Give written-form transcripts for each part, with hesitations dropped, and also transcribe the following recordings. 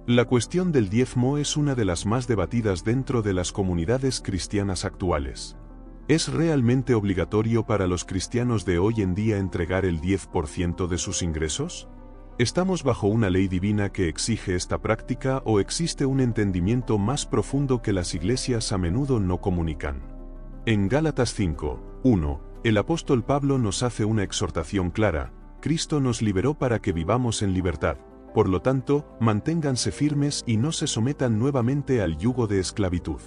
La cuestión del diezmo es una de las más debatidas dentro de las comunidades cristianas actuales. ¿Es realmente obligatorio para los cristianos de hoy en día entregar el 10% de sus ingresos? ¿Estamos bajo una ley divina que exige esta práctica o existe un entendimiento más profundo que las iglesias a menudo no comunican? En Gálatas 5:1, el apóstol Pablo nos hace una exhortación clara: Cristo nos liberó para que vivamos en libertad. Por lo tanto, manténganse firmes y no se sometan nuevamente al yugo de esclavitud.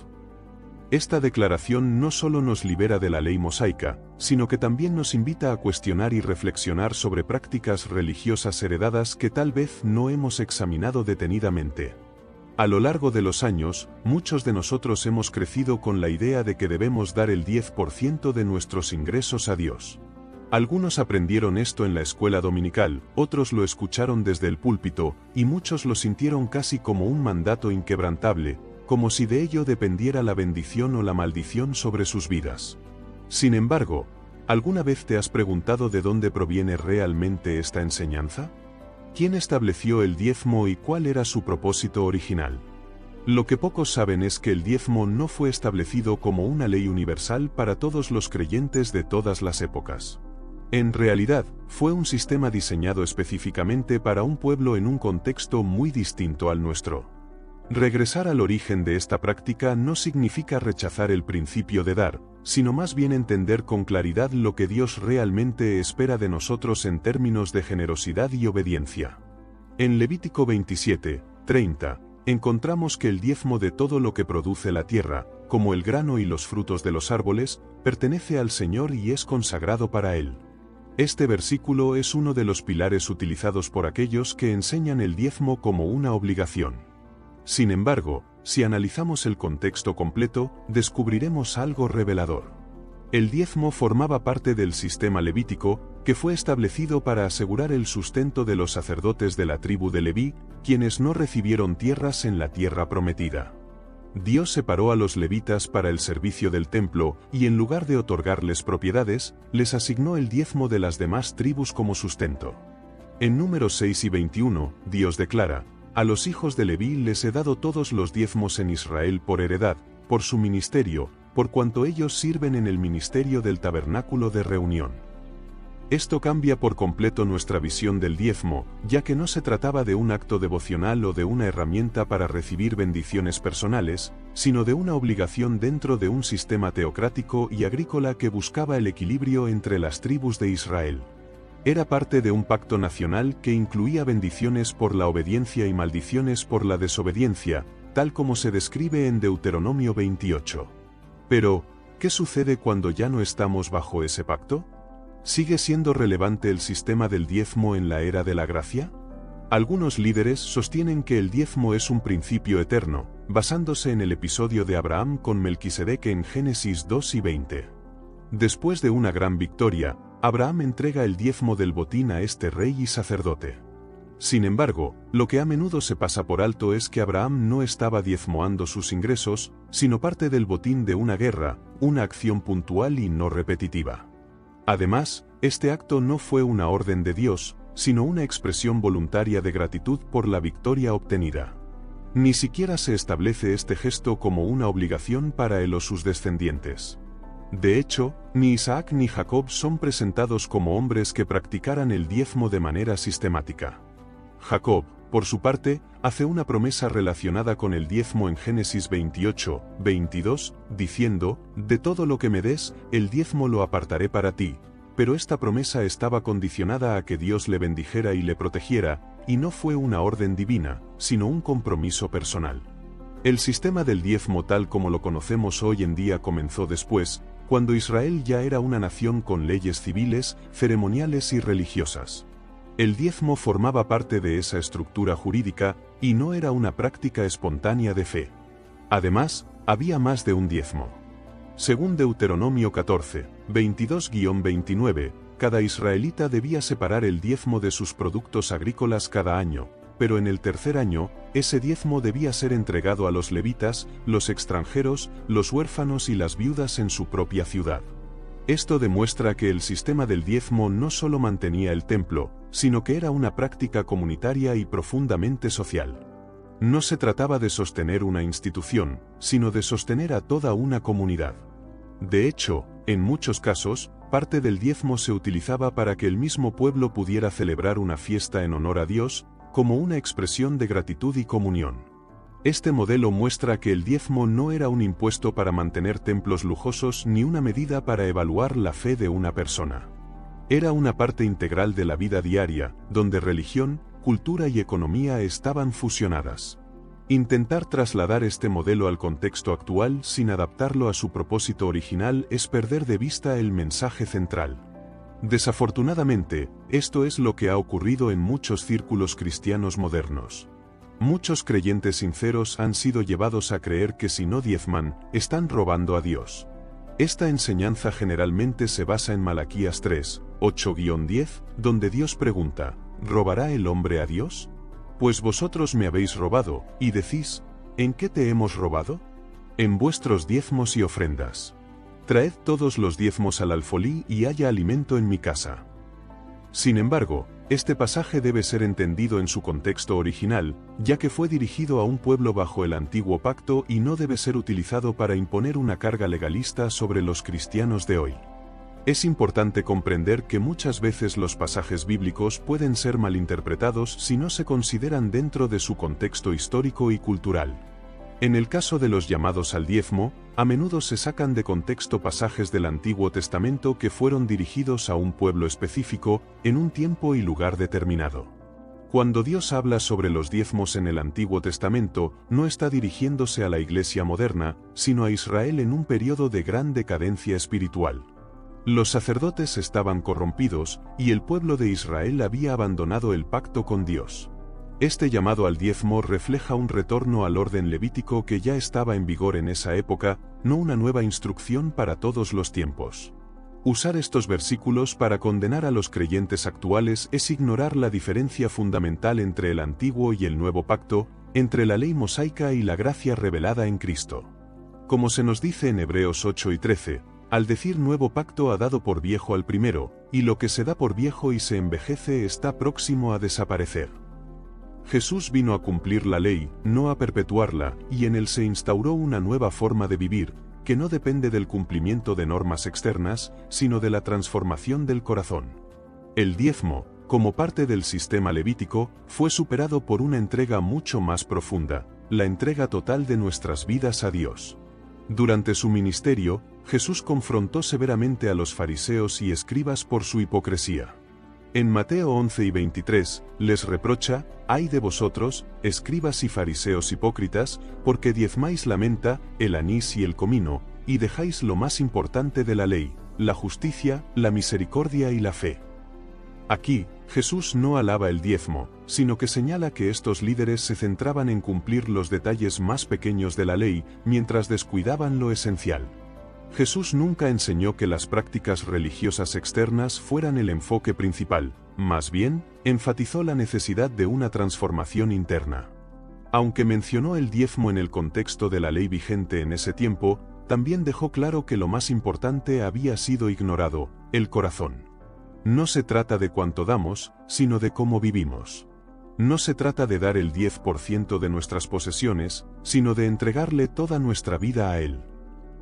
Esta declaración no solo nos libera de la ley mosaica, sino que también nos invita a cuestionar y reflexionar sobre prácticas religiosas heredadas que tal vez no hemos examinado detenidamente. A lo largo de los años, muchos de nosotros hemos crecido con la idea de que debemos dar el 10% de nuestros ingresos a Dios. Algunos aprendieron esto en la escuela dominical, otros lo escucharon desde el púlpito, y muchos lo sintieron casi como un mandato inquebrantable, como si de ello dependiera la bendición o la maldición sobre sus vidas. Sin embargo, ¿alguna vez te has preguntado de dónde proviene realmente esta enseñanza? ¿Quién estableció el diezmo y cuál era su propósito original? Lo que pocos saben es que el diezmo no fue establecido como una ley universal para todos los creyentes de todas las épocas. En realidad, fue un sistema diseñado específicamente para un pueblo en un contexto muy distinto al nuestro. Regresar al origen de esta práctica no significa rechazar el principio de dar, sino más bien entender con claridad lo que Dios realmente espera de nosotros en términos de generosidad y obediencia. En Levítico 27:30, encontramos que el diezmo de todo lo que produce la tierra, como el grano y los frutos de los árboles, pertenece al Señor y es consagrado para Él. Este versículo es uno de los pilares utilizados por aquellos que enseñan el diezmo como una obligación. Sin embargo, si analizamos el contexto completo, descubriremos algo revelador. El diezmo formaba parte del sistema levítico, que fue establecido para asegurar el sustento de los sacerdotes de la tribu de Leví, quienes no recibieron tierras en la tierra prometida. Dios separó a los levitas para el servicio del templo, y en lugar de otorgarles propiedades, les asignó el diezmo de las demás tribus como sustento. En Números 6 y 21, Dios declara: a los hijos de Leví les he dado todos los diezmos en Israel por heredad, por su ministerio, por cuanto ellos sirven en el ministerio del tabernáculo de reunión. Esto cambia por completo nuestra visión del diezmo, ya que no se trataba de un acto devocional o de una herramienta para recibir bendiciones personales, sino de una obligación dentro de un sistema teocrático y agrícola que buscaba el equilibrio entre las tribus de Israel. Era parte de un pacto nacional que incluía bendiciones por la obediencia y maldiciones por la desobediencia, tal como se describe en Deuteronomio 28. Pero, ¿qué sucede cuando ya no estamos bajo ese pacto? ¿Sigue siendo relevante el sistema del diezmo en la era de la gracia? Algunos líderes sostienen que el diezmo es un principio eterno, basándose en el episodio de Abraham con Melquisedec en Génesis 2 y 20. Después de una gran victoria, Abraham entrega el diezmo del botín a este rey y sacerdote. Sin embargo, lo que a menudo se pasa por alto es que Abraham no estaba diezmoando sus ingresos, sino parte del botín de una guerra, una acción puntual y no repetitiva. Además, este acto no fue una orden de Dios, sino una expresión voluntaria de gratitud por la victoria obtenida. Ni siquiera se establece este gesto como una obligación para él o sus descendientes. De hecho, ni Isaac ni Jacob son presentados como hombres que practicaran el diezmo de manera sistemática. Jacob, por su parte, hace una promesa relacionada con el diezmo en Génesis 28:22, diciendo: de todo lo que me des, el diezmo lo apartaré para ti. Pero esta promesa estaba condicionada a que Dios le bendijera y le protegiera, y no fue una orden divina, sino un compromiso personal. El sistema del diezmo tal como lo conocemos hoy en día comenzó después, cuando Israel ya era una nación con leyes civiles, ceremoniales y religiosas. El diezmo formaba parte de esa estructura jurídica, y no era una práctica espontánea de fe. Además, había más de un diezmo. Según Deuteronomio 14:22-29, cada israelita debía separar el diezmo de sus productos agrícolas cada año, pero en el tercer año, ese diezmo debía ser entregado a los levitas, los extranjeros, los huérfanos y las viudas en su propia ciudad. Esto demuestra que el sistema del diezmo no solo mantenía el templo, sino que era una práctica comunitaria y profundamente social. No se trataba de sostener una institución, sino de sostener a toda una comunidad. De hecho, en muchos casos, parte del diezmo se utilizaba para que el mismo pueblo pudiera celebrar una fiesta en honor a Dios, como una expresión de gratitud y comunión. Este modelo muestra que el diezmo no era un impuesto para mantener templos lujosos ni una medida para evaluar la fe de una persona. Era una parte integral de la vida diaria, donde religión, cultura y economía estaban fusionadas. Intentar trasladar este modelo al contexto actual sin adaptarlo a su propósito original es perder de vista el mensaje central. Desafortunadamente, esto es lo que ha ocurrido en muchos círculos cristianos modernos. Muchos creyentes sinceros han sido llevados a creer que si no diezman, están robando a Dios. Esta enseñanza generalmente se basa en Malaquías 3, 8-10, donde Dios pregunta, ¿robará el hombre a Dios? Pues vosotros me habéis robado, y decís, ¿en qué te hemos robado? En vuestros diezmos y ofrendas. Traed todos los diezmos al alfolí y haya alimento en mi casa. Sin embargo, este pasaje debe ser entendido en su contexto original, ya que fue dirigido a un pueblo bajo el antiguo pacto y no debe ser utilizado para imponer una carga legalista sobre los cristianos de hoy. Es importante comprender que muchas veces los pasajes bíblicos pueden ser malinterpretados si no se consideran dentro de su contexto histórico y cultural. En el caso de los llamados al diezmo, a menudo se sacan de contexto pasajes del Antiguo Testamento que fueron dirigidos a un pueblo específico, en un tiempo y lugar determinado. Cuando Dios habla sobre los diezmos en el Antiguo Testamento, no está dirigiéndose a la Iglesia moderna, sino a Israel en un periodo de gran decadencia espiritual. Los sacerdotes estaban corrompidos, y el pueblo de Israel había abandonado el pacto con Dios. Este llamado al diezmo refleja un retorno al orden levítico que ya estaba en vigor en esa época, no una nueva instrucción para todos los tiempos. Usar estos versículos para condenar a los creyentes actuales es ignorar la diferencia fundamental entre el antiguo y el nuevo pacto, entre la ley mosaica y la gracia revelada en Cristo. Como se nos dice en Hebreos 8 y 13, al decir nuevo pacto ha dado por viejo al primero, y lo que se da por viejo y se envejece está próximo a desaparecer. Jesús vino a cumplir la ley, no a perpetuarla, y en él se instauró una nueva forma de vivir, que no depende del cumplimiento de normas externas, sino de la transformación del corazón. El diezmo, como parte del sistema levítico, fue superado por una entrega mucho más profunda, la entrega total de nuestras vidas a Dios. Durante su ministerio, Jesús confrontó severamente a los fariseos y escribas por su hipocresía. En Mateo 11 y 23, les reprocha, «Ay de vosotros, escribas y fariseos hipócritas, porque diezmáis la menta, el anís y el comino, y dejáis lo más importante de la ley, la justicia, la misericordia y la fe». Aquí, Jesús no alaba el diezmo, sino que señala que estos líderes se centraban en cumplir los detalles más pequeños de la ley, mientras descuidaban lo esencial. Jesús nunca enseñó que las prácticas religiosas externas fueran el enfoque principal, más bien, enfatizó la necesidad de una transformación interna. Aunque mencionó el diezmo en el contexto de la ley vigente en ese tiempo, también dejó claro que lo más importante había sido ignorado, el corazón. No se trata de cuánto damos, sino de cómo vivimos. No se trata de dar el 10% de nuestras posesiones, sino de entregarle toda nuestra vida a Él.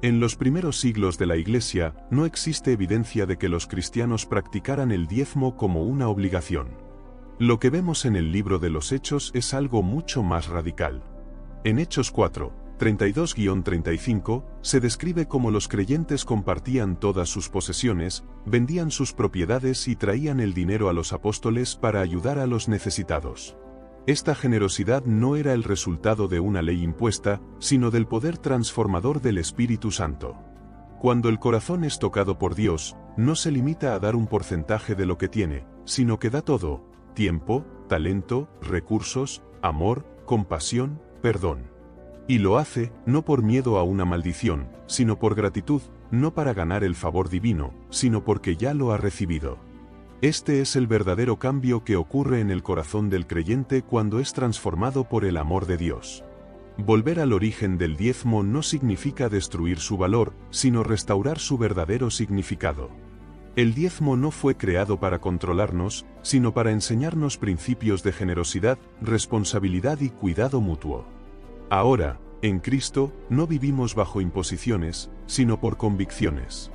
En los primeros siglos de la Iglesia, no existe evidencia de que los cristianos practicaran el diezmo como una obligación. Lo que vemos en el libro de los Hechos es algo mucho más radical. En Hechos 4, 32-35, se describe cómo los creyentes compartían todas sus posesiones, vendían sus propiedades y traían el dinero a los apóstoles para ayudar a los necesitados. Esta generosidad no era el resultado de una ley impuesta, sino del poder transformador del Espíritu Santo. Cuando el corazón es tocado por Dios, no se limita a dar un porcentaje de lo que tiene, sino que da todo: tiempo, talento, recursos, amor, compasión, perdón. Y lo hace, no por miedo a una maldición, sino por gratitud, no para ganar el favor divino, sino porque ya lo ha recibido. Este es el verdadero cambio que ocurre en el corazón del creyente cuando es transformado por el amor de Dios. Volver al origen del diezmo no significa destruir su valor, sino restaurar su verdadero significado. El diezmo no fue creado para controlarnos, sino para enseñarnos principios de generosidad, responsabilidad y cuidado mutuo. Ahora, en Cristo, no vivimos bajo imposiciones, sino por convicciones.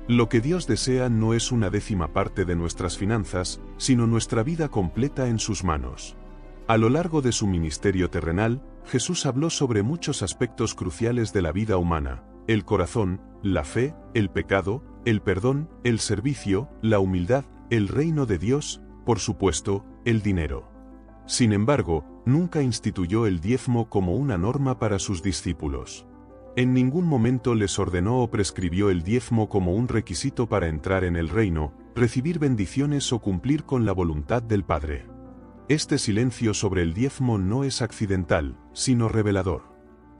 Lo que Dios desea no es una décima parte de nuestras finanzas, sino nuestra vida completa en sus manos. A lo largo de su ministerio terrenal, Jesús habló sobre muchos aspectos cruciales de la vida humana: el corazón, la fe, el pecado, el perdón, el servicio, la humildad, el reino de Dios, por supuesto, el dinero. Sin embargo, nunca instituyó el diezmo como una norma para sus discípulos. En ningún momento les ordenó o prescribió el diezmo como un requisito para entrar en el reino, recibir bendiciones o cumplir con la voluntad del Padre. Este silencio sobre el diezmo no es accidental, sino revelador.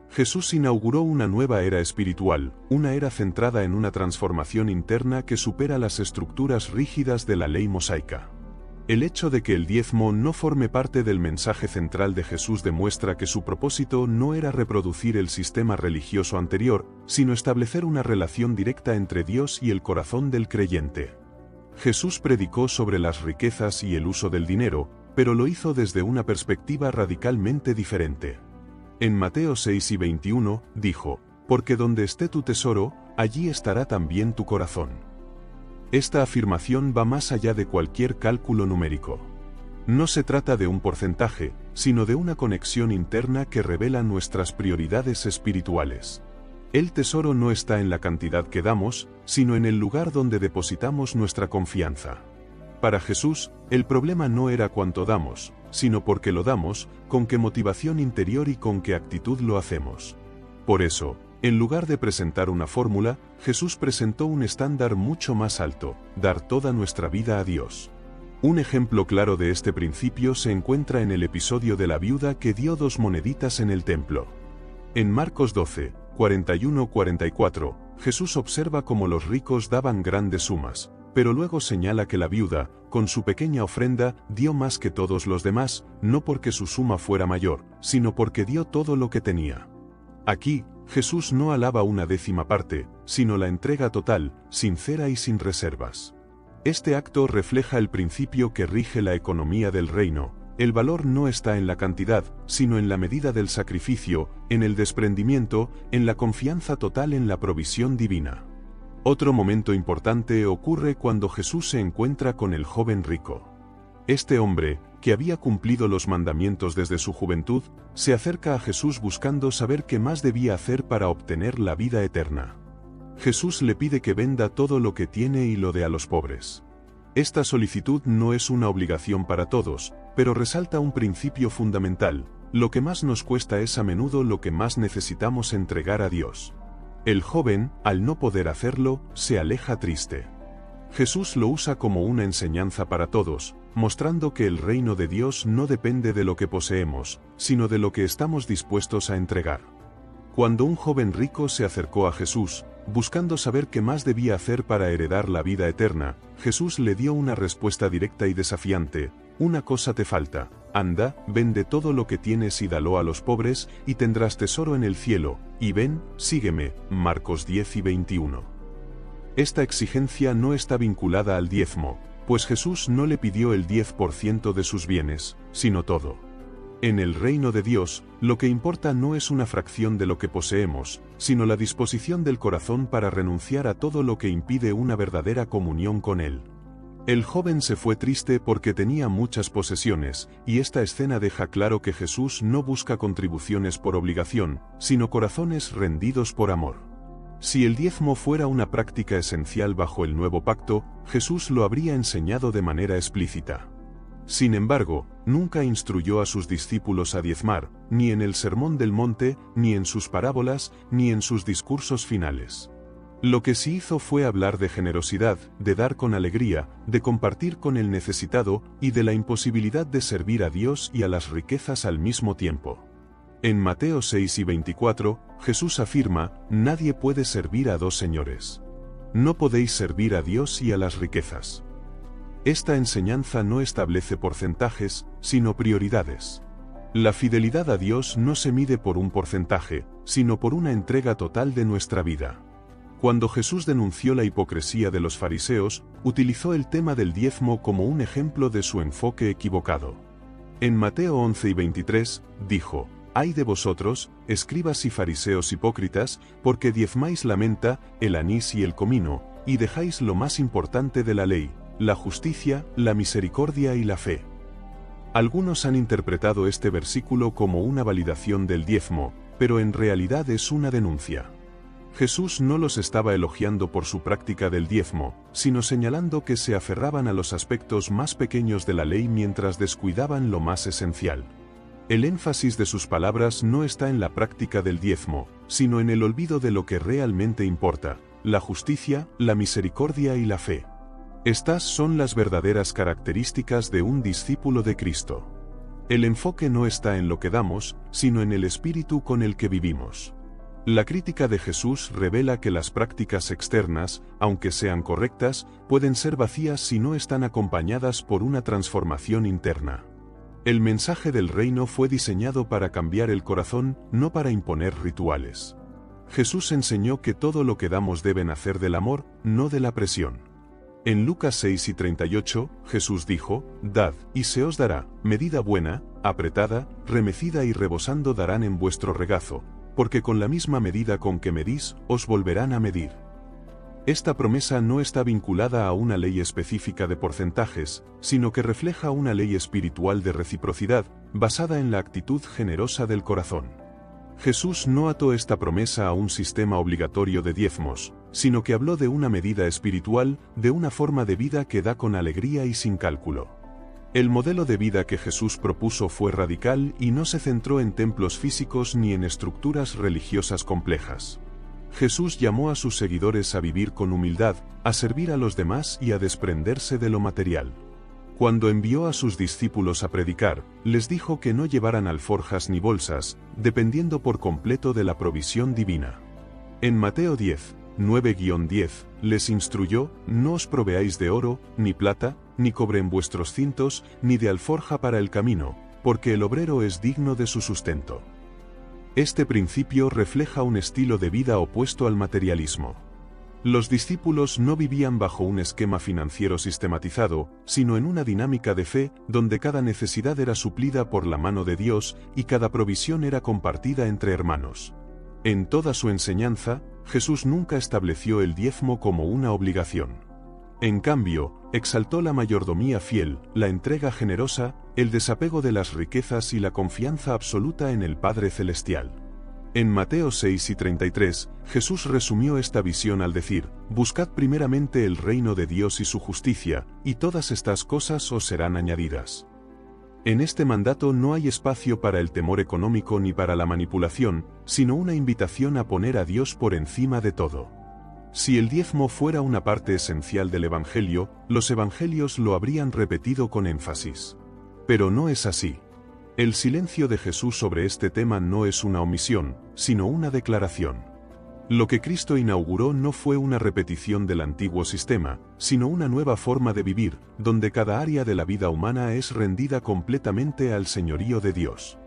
Jesús inauguró una nueva era espiritual, una era centrada en una transformación interna que supera las estructuras rígidas de la ley mosaica. El hecho de que el diezmo no forme parte del mensaje central de Jesús demuestra que su propósito no era reproducir el sistema religioso anterior, sino establecer una relación directa entre Dios y el corazón del creyente. Jesús predicó sobre las riquezas y el uso del dinero, pero lo hizo desde una perspectiva radicalmente diferente. En Mateo 6 y 21, dijo: «Porque donde esté tu tesoro, allí estará también tu corazón». Esta afirmación va más allá de cualquier cálculo numérico. No se trata de un porcentaje, sino de una conexión interna que revela nuestras prioridades espirituales. El tesoro no está en la cantidad que damos, sino en el lugar donde depositamos nuestra confianza. Para Jesús, el problema no era cuánto damos, sino por qué lo damos, con qué motivación interior y con qué actitud lo hacemos. Por eso, en lugar de presentar una fórmula, Jesús presentó un estándar mucho más alto: dar toda nuestra vida a Dios. Un ejemplo claro de este principio se encuentra en el episodio de la viuda que dio 2 moneditas en el templo. En Marcos 12, 41-44, Jesús observa cómo los ricos daban grandes sumas, pero luego señala que la viuda, con su pequeña ofrenda, dio más que todos los demás, no porque su suma fuera mayor, sino porque dio todo lo que tenía. Aquí, Jesús no alaba una décima parte, sino la entrega total, sincera y sin reservas. Este acto refleja el principio que rige la economía del reino: el valor no está en la cantidad, sino en la medida del sacrificio, en el desprendimiento, en la confianza total en la provisión divina. Otro momento importante ocurre cuando Jesús se encuentra con el joven rico. Este hombre, que había cumplido los mandamientos desde su juventud, se acerca a Jesús buscando saber qué más debía hacer para obtener la vida eterna. Jesús le pide que venda todo lo que tiene y lo dé a los pobres. Esta solicitud no es una obligación para todos, pero resalta un principio fundamental: lo que más nos cuesta es a menudo lo que más necesitamos entregar a Dios. El joven, al no poder hacerlo, se aleja triste. Jesús lo usa como una enseñanza para todos, mostrando que el reino de Dios no depende de lo que poseemos, sino de lo que estamos dispuestos a entregar. Cuando un joven rico se acercó a Jesús, buscando saber qué más debía hacer para heredar la vida eterna, Jesús le dio una respuesta directa y desafiante: «Una cosa te falta, anda, vende todo lo que tienes y dalo a los pobres, y tendrás tesoro en el cielo, y ven, sígueme». Marcos 10 y 21. Esta exigencia no está vinculada al diezmo, pues Jesús no le pidió el 10% de sus bienes, sino todo. En el reino de Dios, lo que importa no es una fracción de lo que poseemos, sino la disposición del corazón para renunciar a todo lo que impide una verdadera comunión con Él. El joven se fue triste porque tenía muchas posesiones, y esta escena deja claro que Jesús no busca contribuciones por obligación, sino corazones rendidos por amor. Si el diezmo fuera una práctica esencial bajo el nuevo pacto, Jesús lo habría enseñado de manera explícita. Sin embargo, nunca instruyó a sus discípulos a diezmar, ni en el Sermón del Monte, ni en sus parábolas, ni en sus discursos finales. Lo que sí hizo fue hablar de generosidad, de dar con alegría, de compartir con el necesitado, y de la imposibilidad de servir a Dios y a las riquezas al mismo tiempo. En Mateo 6 y 24, Jesús afirma: «Nadie puede servir a 2 señores. No podéis servir a Dios y a las riquezas». Esta enseñanza no establece porcentajes, sino prioridades. La fidelidad a Dios no se mide por un porcentaje, sino por una entrega total de nuestra vida. Cuando Jesús denunció la hipocresía de los fariseos, utilizó el tema del diezmo como un ejemplo de su enfoque equivocado. En Mateo 11 y 23, dijo: «Ay de vosotros, escribas y fariseos hipócritas, porque diezmáis la menta, el anís y el comino, y dejáis lo más importante de la ley, la justicia, la misericordia y la fe». Algunos han interpretado este versículo como una validación del diezmo, pero en realidad es una denuncia. Jesús no los estaba elogiando por su práctica del diezmo, sino señalando que se aferraban a los aspectos más pequeños de la ley mientras descuidaban lo más esencial. El énfasis de sus palabras no está en la práctica del diezmo, sino en el olvido de lo que realmente importa: la justicia, la misericordia y la fe. Estas son las verdaderas características de un discípulo de Cristo. El enfoque no está en lo que damos, sino en el espíritu con el que vivimos. La crítica de Jesús revela que las prácticas externas, aunque sean correctas, pueden ser vacías si no están acompañadas por una transformación interna. El mensaje del reino fue diseñado para cambiar el corazón, no para imponer rituales. Jesús enseñó que todo lo que damos debe nacer del amor, no de la presión. En Lucas 6 y 38, Jesús dijo: «Dad, y se os dará, medida buena, apretada, remecida y rebosando darán en vuestro regazo, porque con la misma medida con que medís, os volverán a medir». Esta promesa no está vinculada a una ley específica de porcentajes, sino que refleja una ley espiritual de reciprocidad, basada en la actitud generosa del corazón. Jesús no ató esta promesa a un sistema obligatorio de diezmos, sino que habló de una medida espiritual, de una forma de vida que da con alegría y sin cálculo. El modelo de vida que Jesús propuso fue radical y no se centró en templos físicos ni en estructuras religiosas complejas. Jesús llamó a sus seguidores a vivir con humildad, a servir a los demás y a desprenderse de lo material. Cuando envió a sus discípulos a predicar, les dijo que no llevaran alforjas ni bolsas, dependiendo por completo de la provisión divina. En Mateo 10, 9-10, les instruyó: «No os proveáis de oro, ni plata, ni cobre en vuestros cintos, ni de alforja para el camino, porque el obrero es digno de su sustento». Este principio refleja un estilo de vida opuesto al materialismo. Los discípulos no vivían bajo un esquema financiero sistematizado, sino en una dinámica de fe, donde cada necesidad era suplida por la mano de Dios y cada provisión era compartida entre hermanos. En toda su enseñanza, Jesús nunca estableció el diezmo como una obligación. En cambio, exaltó la mayordomía fiel, la entrega generosa, el desapego de las riquezas y la confianza absoluta en el Padre Celestial. En Mateo 6 y 33, Jesús resumió esta visión al decir: «Buscad primeramente el reino de Dios y su justicia, y todas estas cosas os serán añadidas». En este mandato no hay espacio para el temor económico ni para la manipulación, sino una invitación a poner a Dios por encima de todo. Si el diezmo fuera una parte esencial del Evangelio, los evangelios lo habrían repetido con énfasis. Pero no es así. El silencio de Jesús sobre este tema no es una omisión, sino una declaración. Lo que Cristo inauguró no fue una repetición del antiguo sistema, sino una nueva forma de vivir, donde cada área de la vida humana es rendida completamente al señorío de Dios.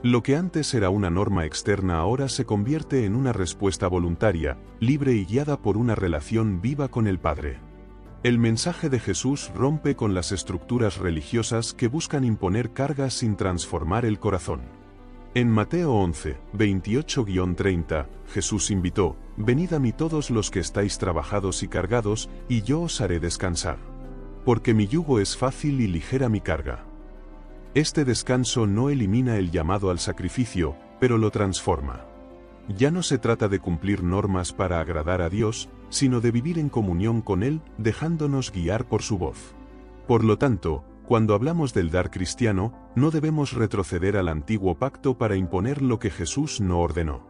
Lo que antes era una norma externa ahora se convierte en una respuesta voluntaria, libre y guiada por una relación viva con el Padre. El mensaje de Jesús rompe con las estructuras religiosas que buscan imponer cargas sin transformar el corazón. En Mateo 11, 28-30, Jesús invitó: «Venid a mí todos los que estáis trabajados y cargados, y yo os haré descansar. Porque mi yugo es fácil y ligera mi carga». Este descanso no elimina el llamado al sacrificio, pero lo transforma. Ya no se trata de cumplir normas para agradar a Dios, sino de vivir en comunión con Él, dejándonos guiar por su voz. Por lo tanto, cuando hablamos del dar cristiano, no debemos retroceder al antiguo pacto para imponer lo que Jesús no ordenó.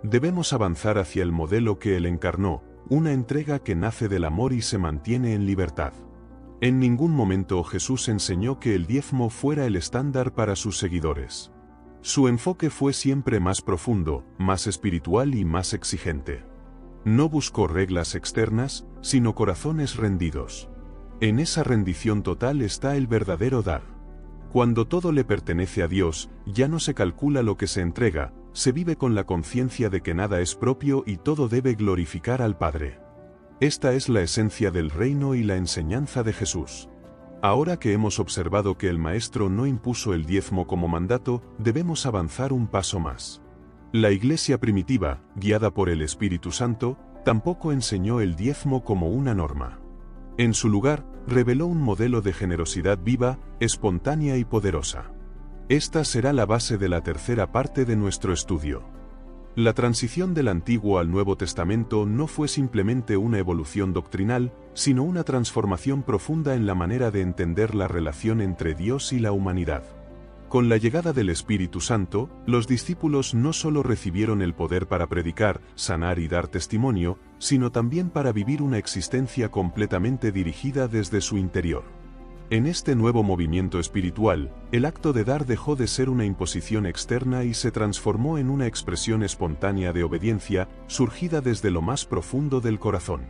Debemos avanzar hacia el modelo que Él encarnó, una entrega que nace del amor y se mantiene en libertad. En ningún momento Jesús enseñó que el diezmo fuera el estándar para sus seguidores. Su enfoque fue siempre más profundo, más espiritual y más exigente. No buscó reglas externas, sino corazones rendidos. En esa rendición total está el verdadero dar. Cuando todo le pertenece a Dios, ya no se calcula lo que se entrega, se vive con la conciencia de que nada es propio y todo debe glorificar al Padre. Esta es la esencia del reino y la enseñanza de Jesús. Ahora que hemos observado que el Maestro no impuso el diezmo como mandato, debemos avanzar un paso más. La Iglesia primitiva, guiada por el Espíritu Santo, tampoco enseñó el diezmo como una norma. En su lugar, reveló un modelo de generosidad viva, espontánea y poderosa. Esta será la base de la tercera parte de nuestro estudio. La transición del Antiguo al Nuevo Testamento no fue simplemente una evolución doctrinal, sino una transformación profunda en la manera de entender la relación entre Dios y la humanidad. Con la llegada del Espíritu Santo, los discípulos no solo recibieron el poder para predicar, sanar y dar testimonio, sino también para vivir una existencia completamente dirigida desde su interior. En este nuevo movimiento espiritual, el acto de dar dejó de ser una imposición externa y se transformó en una expresión espontánea de obediencia, surgida desde lo más profundo del corazón.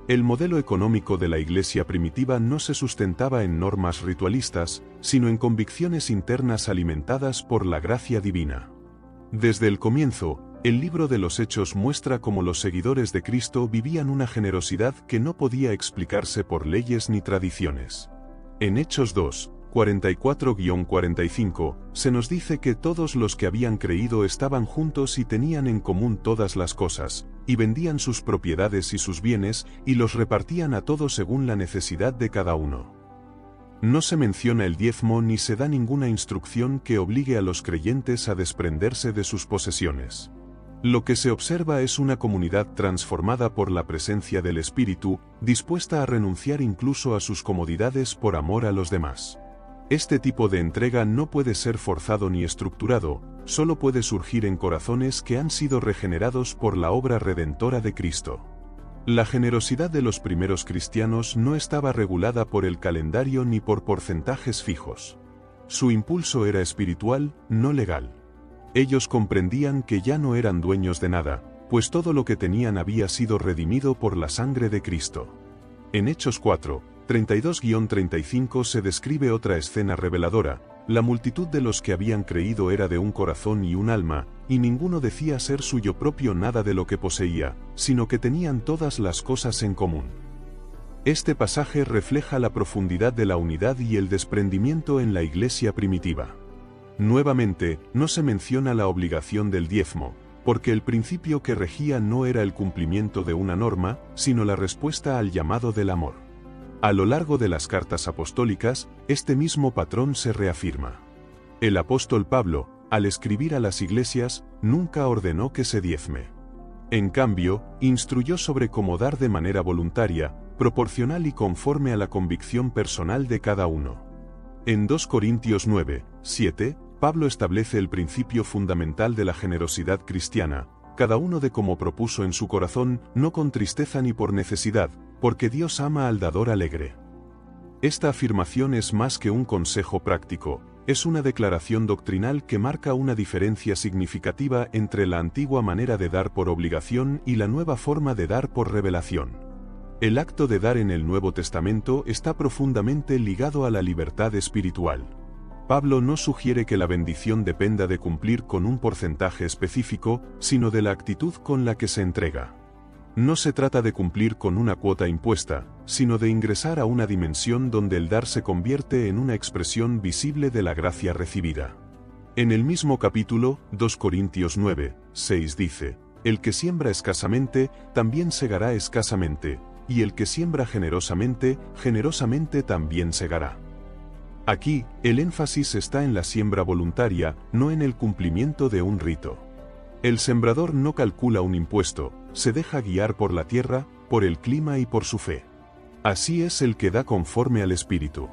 El modelo económico de la Iglesia primitiva no se sustentaba en normas ritualistas, sino en convicciones internas alimentadas por la gracia divina. Desde el comienzo, el libro de los Hechos muestra cómo los seguidores de Cristo vivían una generosidad que no podía explicarse por leyes ni tradiciones. En Hechos 2, 44-45, se nos dice que todos los que habían creído estaban juntos y tenían en común todas las cosas, y vendían sus propiedades y sus bienes, y los repartían a todos según la necesidad de cada uno. No se menciona el diezmo ni se da ninguna instrucción que obligue a los creyentes a desprenderse de sus posesiones. Lo que se observa es una comunidad transformada por la presencia del Espíritu, dispuesta a renunciar incluso a sus comodidades por amor a los demás. Este tipo de entrega no puede ser forzado ni estructurado, solo puede surgir en corazones que han sido regenerados por la obra redentora de Cristo. La generosidad de los primeros cristianos no estaba regulada por el calendario ni por porcentajes fijos. Su impulso era espiritual, no legal. Ellos comprendían que ya no eran dueños de nada, pues todo lo que tenían había sido redimido por la sangre de Cristo. En Hechos 4, 32-35 se describe otra escena reveladora: la multitud de los que habían creído era de un corazón y un alma, y ninguno decía ser suyo propio nada de lo que poseía, sino que tenían todas las cosas en común. Este pasaje refleja la profundidad de la unidad y el desprendimiento en la Iglesia primitiva. Nuevamente, no se menciona la obligación del diezmo, porque el principio que regía no era el cumplimiento de una norma, sino la respuesta al llamado del amor. A lo largo de las cartas apostólicas, este mismo patrón se reafirma. El apóstol Pablo, al escribir a las iglesias, nunca ordenó que se diezme. En cambio, instruyó sobre cómo dar de manera voluntaria, proporcional y conforme a la convicción personal de cada uno. En 2 Corintios 9, 7, Pablo establece el principio fundamental de la generosidad cristiana: cada uno de como propuso en su corazón, no con tristeza ni por necesidad, porque Dios ama al dador alegre. Esta afirmación es más que un consejo práctico, es una declaración doctrinal que marca una diferencia significativa entre la antigua manera de dar por obligación y la nueva forma de dar por revelación. El acto de dar en el Nuevo Testamento está profundamente ligado a la libertad espiritual. Pablo no sugiere que la bendición dependa de cumplir con un porcentaje específico, sino de la actitud con la que se entrega. No se trata de cumplir con una cuota impuesta, sino de ingresar a una dimensión donde el dar se convierte en una expresión visible de la gracia recibida. En el mismo capítulo, 2 Corintios 9, 6 dice: el que siembra escasamente, también segará escasamente, y el que siembra generosamente, generosamente también segará. Aquí, el énfasis está en la siembra voluntaria, no en el cumplimiento de un rito. El sembrador no calcula un impuesto, se deja guiar por la tierra, por el clima y por su fe. Así es el que da conforme al Espíritu.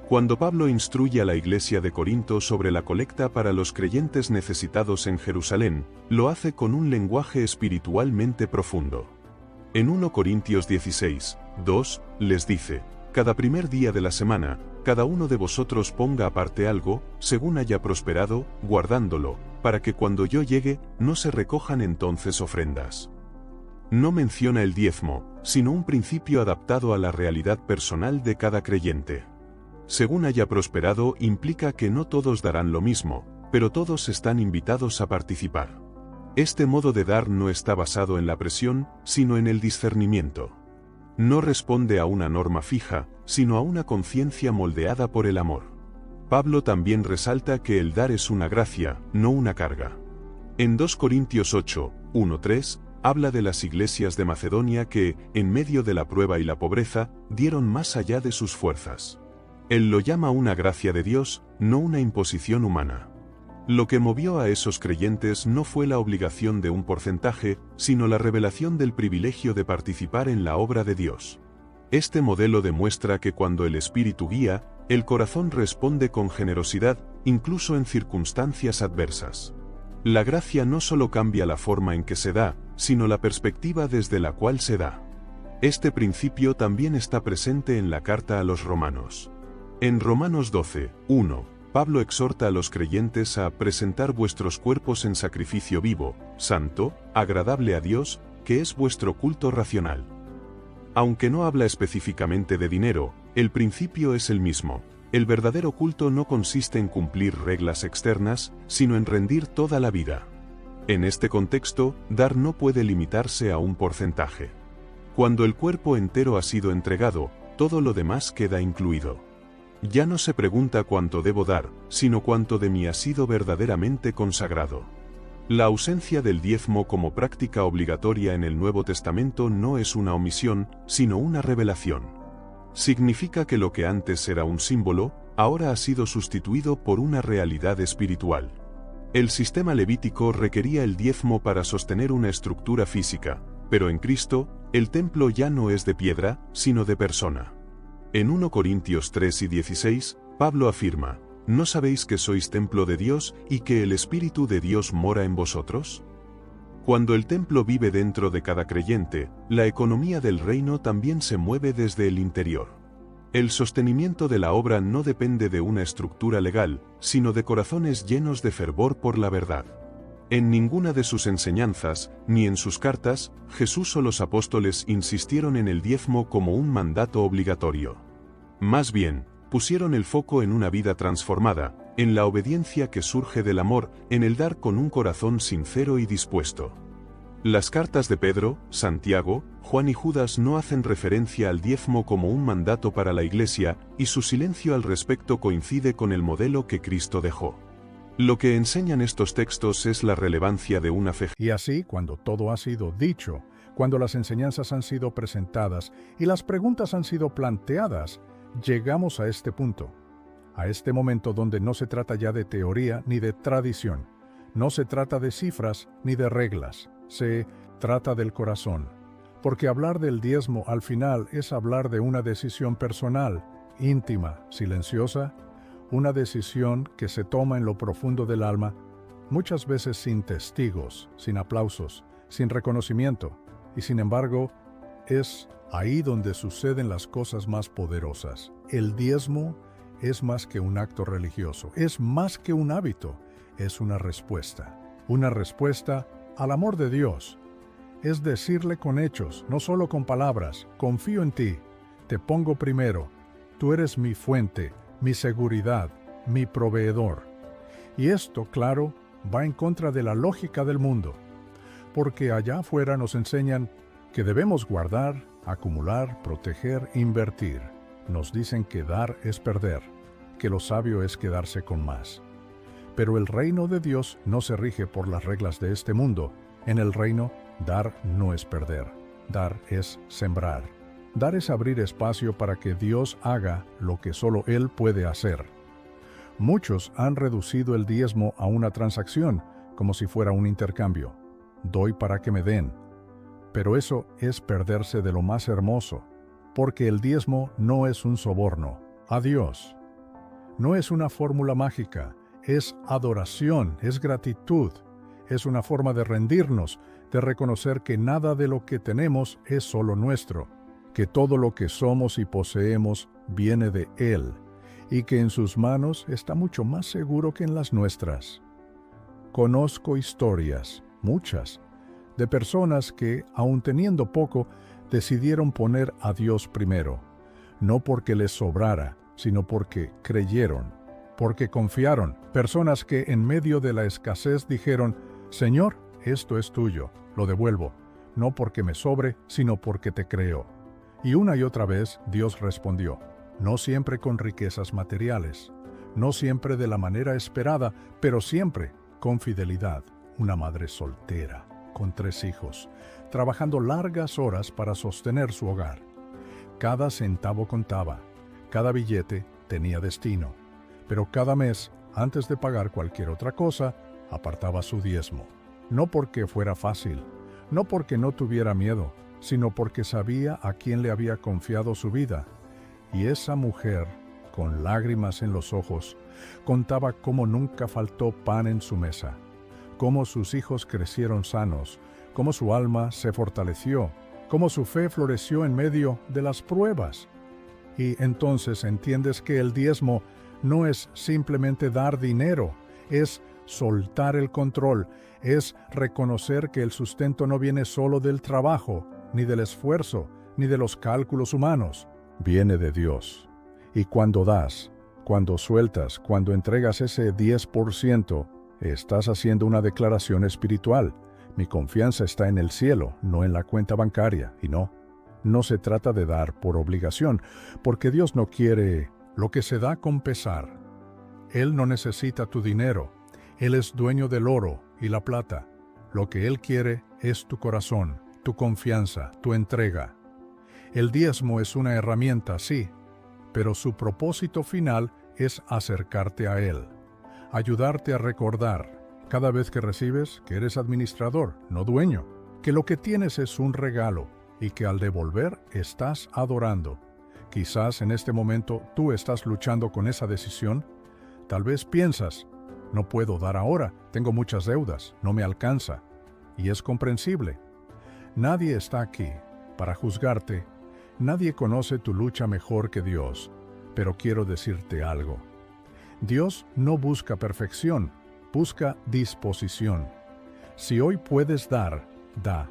Cuando Pablo instruye a la iglesia de Corinto sobre la colecta para los creyentes necesitados en Jerusalén, lo hace con un lenguaje espiritualmente profundo. En 1 Corintios 16, 2, les dice: cada primer día de la semana, cada uno de vosotros ponga aparte algo, según haya prosperado, guardándolo, para que cuando yo llegue, no se recojan entonces ofrendas. No menciona el diezmo, sino un principio adaptado a la realidad personal de cada creyente. Según haya prosperado implica que no todos darán lo mismo, pero todos están invitados a participar. Este modo de dar no está basado en la presión, sino en el discernimiento. No responde a una norma fija, sino a una conciencia moldeada por el amor. Pablo también resalta que el dar es una gracia, no una carga. En 2 Corintios 8, 1-3, habla de las iglesias de Macedonia que, en medio de la prueba y la pobreza, dieron más allá de sus fuerzas. Él lo llama una gracia de Dios, no una imposición humana. Lo que movió a esos creyentes no fue la obligación de un porcentaje, sino la revelación del privilegio de participar en la obra de Dios. Este modelo demuestra que cuando el Espíritu guía, el corazón responde con generosidad, incluso en circunstancias adversas. La gracia no solo cambia la forma en que se da, sino la perspectiva desde la cual se da. Este principio también está presente en la carta a los Romanos. En Romanos 12, 1, Pablo exhorta a los creyentes a presentar vuestros cuerpos en sacrificio vivo, santo, agradable a Dios, que es vuestro culto racional. Aunque no habla específicamente de dinero, el principio es el mismo. El verdadero culto no consiste en cumplir reglas externas, sino en rendir toda la vida. En este contexto, dar no puede limitarse a un porcentaje. Cuando el cuerpo entero ha sido entregado, todo lo demás queda incluido. Ya no se pregunta cuánto debo dar, sino cuánto de mí ha sido verdaderamente consagrado. La ausencia del diezmo como práctica obligatoria en el Nuevo Testamento no es una omisión, sino una revelación. Significa que lo que antes era un símbolo, ahora ha sido sustituido por una realidad espiritual. El sistema levítico requería el diezmo para sostener una estructura física, pero en Cristo, el templo ya no es de piedra, sino de persona. En 1 Corintios 3 y 16, Pablo afirma, ¿no sabéis que sois templo de Dios y que el Espíritu de Dios mora en vosotros? Cuando el templo vive dentro de cada creyente, la economía del reino también se mueve desde el interior. El sostenimiento de la obra no depende de una estructura legal, sino de corazones llenos de fervor por la verdad. En ninguna de sus enseñanzas, ni en sus cartas, Jesús o los apóstoles insistieron en el diezmo como un mandato obligatorio. Más bien, pusieron el foco en una vida transformada, en la obediencia que surge del amor, en el dar con un corazón sincero y dispuesto. Las cartas de Pedro, Santiago, Juan y Judas no hacen referencia al diezmo como un mandato para la Iglesia, y su silencio al respecto coincide con el modelo que Cristo dejó. Lo que enseñan estos textos es la relevancia de una fe. Y así, cuando todo ha sido dicho, cuando las enseñanzas han sido presentadas y las preguntas han sido planteadas, llegamos a este punto, a este momento donde no se trata ya de teoría ni de tradición, no se trata de cifras ni de reglas, se trata del corazón. Porque hablar del diezmo al final es hablar de una decisión personal, íntima, silenciosa, una decisión que se toma en lo profundo del alma, muchas veces sin testigos, sin aplausos, sin reconocimiento, y sin embargo, es ahí donde suceden las cosas más poderosas. El diezmo es más que un acto religioso, es más que un hábito, es una respuesta al amor de Dios. Es decirle con hechos, no solo con palabras, confío en ti, te pongo primero, tú eres mi fuente, mi seguridad, mi proveedor. Y esto, claro, va en contra de la lógica del mundo, porque allá afuera nos enseñan que debemos guardar, acumular, proteger, invertir. Nos dicen que dar es perder, que lo sabio es quedarse con más. Pero el reino de Dios no se rige por las reglas de este mundo. En el reino, dar no es perder, dar es sembrar. Dar es abrir espacio para que Dios haga lo que solo Él puede hacer. Muchos han reducido el diezmo a una transacción, como si fuera un intercambio. Doy para que me den. Pero eso es perderse de lo más hermoso, porque el diezmo no es un soborno a Dios. No es una fórmula mágica, es adoración, es gratitud, es una forma de rendirnos, de reconocer que nada de lo que tenemos es solo nuestro, que todo lo que somos y poseemos viene de Él, y que en sus manos está mucho más seguro que en las nuestras. Conozco historias, muchas, de personas que, aun teniendo poco, decidieron poner a Dios primero, no porque les sobrara, sino porque creyeron. porque confiaron, personas que en medio de la escasez dijeron, Señor, esto es tuyo, lo devuelvo, no porque me sobre, sino porque te creo. Y una y otra vez Dios respondió, no siempre con riquezas materiales, no siempre de la manera esperada, pero siempre con fidelidad. Una madre soltera, con 3 hijos, trabajando largas horas para sostener su hogar. Cada centavo contaba, cada billete tenía destino, pero cada mes, antes de pagar cualquier otra cosa, apartaba su diezmo. No porque fuera fácil, no porque no tuviera miedo, sino porque sabía a quién le había confiado su vida. Y esa mujer, con lágrimas en los ojos, contaba cómo nunca faltó pan en su mesa, cómo sus hijos crecieron sanos, cómo su alma se fortaleció, cómo su fe floreció en medio de las pruebas. Y entonces entiendes que el diezmo no es simplemente dar dinero, es soltar el control, es reconocer que el sustento no viene solo del trabajo, ni del esfuerzo, ni de los cálculos humanos, viene de Dios. Y cuando das, cuando sueltas, cuando entregas ese 10%, estás haciendo una declaración espiritual. Mi confianza está en el cielo, no en la cuenta bancaria. Y no se trata de dar por obligación, porque Dios no quiere lo que se da con pesar. Él no necesita tu dinero. Él es dueño del oro y la plata. Lo que Él quiere es tu corazón, tu confianza, tu entrega. El diezmo es una herramienta, sí, pero su propósito final es acercarte a Él, ayudarte a recordar, cada vez que recibes, que eres administrador, no dueño, que lo que tienes es un regalo y que al devolver estás adorando. Quizás en este momento tú estás luchando con esa decisión. Tal vez piensas, no puedo dar ahora, tengo muchas deudas, no me alcanza. Y es comprensible. Nadie está aquí para juzgarte. Nadie conoce tu lucha mejor que Dios. Pero quiero decirte algo. Dios no busca perfección, busca disposición. Si hoy puedes dar, da.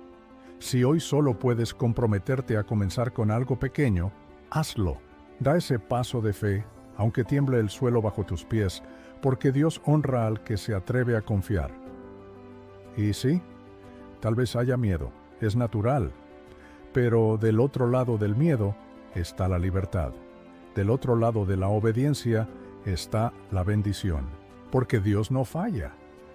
Si hoy solo puedes comprometerte a comenzar con algo pequeño, hazlo. Da ese paso de fe, aunque tiemble el suelo bajo tus pies, porque Dios honra al que se atreve a confiar. Y sí, tal vez haya miedo, es natural, pero del otro lado del miedo está la libertad. Del otro lado de la obediencia está la bendición, porque Dios no falla.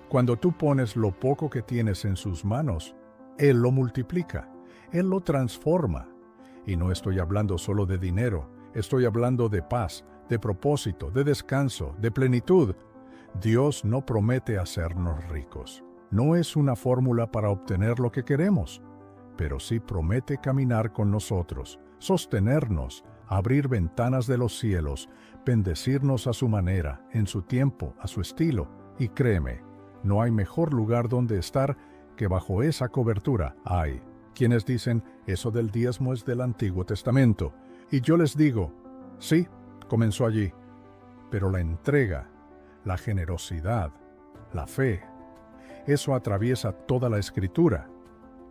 Cuando tú pones lo poco que tienes en sus manos, Él lo multiplica, Él lo transforma. Y no estoy hablando solo de dinero, estoy hablando de paz, de propósito, de descanso, de plenitud. Dios no promete hacernos ricos. No es una fórmula para obtener lo que queremos, pero sí promete caminar con nosotros, sostenernos, abrir ventanas de los cielos, bendecirnos a su manera, en su tiempo, a su estilo. Y créeme, no hay mejor lugar donde estar que bajo esa cobertura. Hay quienes dicen, eso del diezmo es del Antiguo Testamento. Y yo les digo, sí, comenzó allí, pero la entrega, la generosidad, la fe, eso atraviesa toda la Escritura,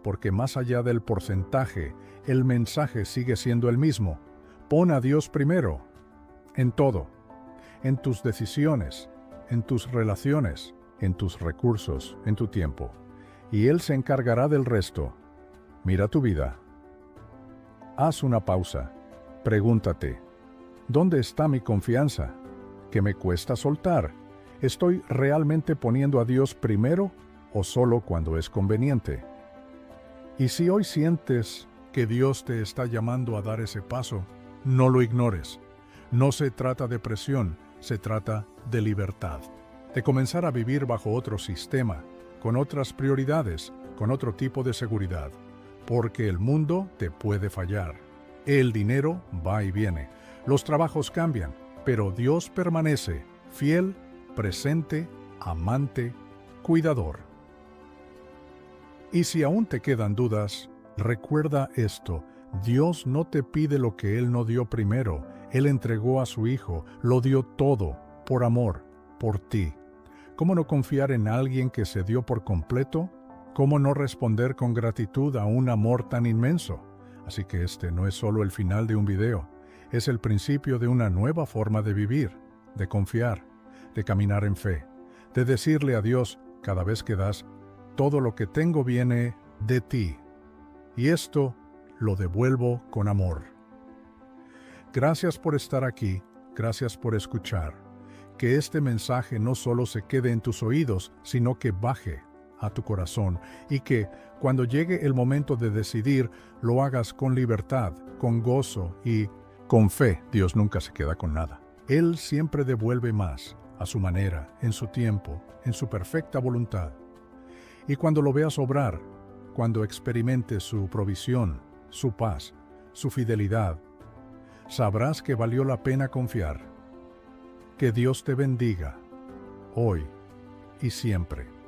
porque más allá del porcentaje, el mensaje sigue siendo el mismo. Pon a Dios primero, en todo, en tus decisiones, en tus relaciones, en tus recursos, en tu tiempo, y Él se encargará del resto. Mira tu vida. Haz una pausa. Pregúntate, ¿dónde está mi confianza? ¿Qué me cuesta soltar? ¿Estoy realmente poniendo a Dios primero o solo cuando es conveniente? Y si hoy sientes que Dios te está llamando a dar ese paso, no lo ignores. No se trata de presión, se trata de libertad. De comenzar a vivir bajo otro sistema, con otras prioridades, con otro tipo de seguridad. Porque el mundo te puede fallar. El dinero va y viene. Los trabajos cambian, pero Dios permanece fiel, presente, amante, cuidador. Y si aún te quedan dudas, recuerda esto: Dios no te pide lo que Él no dio primero. Él entregó a su Hijo, lo dio todo, por amor, por ti. ¿Cómo no confiar en alguien que se dio por completo? ¿Cómo no responder con gratitud a un amor tan inmenso? Así que este no es solo el final de un video, es el principio de una nueva forma de vivir, de confiar, de caminar en fe, de decirle a Dios cada vez que das, todo lo que tengo viene de ti, y esto lo devuelvo con amor. Gracias por estar aquí, gracias por escuchar. Que este mensaje no solo se quede en tus oídos, sino que baje a tu corazón y que, cuando llegue el momento de decidir, lo hagas con libertad, con gozo y con fe. Dios nunca se queda con nada. Él siempre devuelve más, a su manera, en su tiempo, en su perfecta voluntad. Y cuando lo veas obrar, cuando experimentes su provisión, su paz, su fidelidad, sabrás que valió la pena confiar. Que Dios te bendiga, hoy y siempre.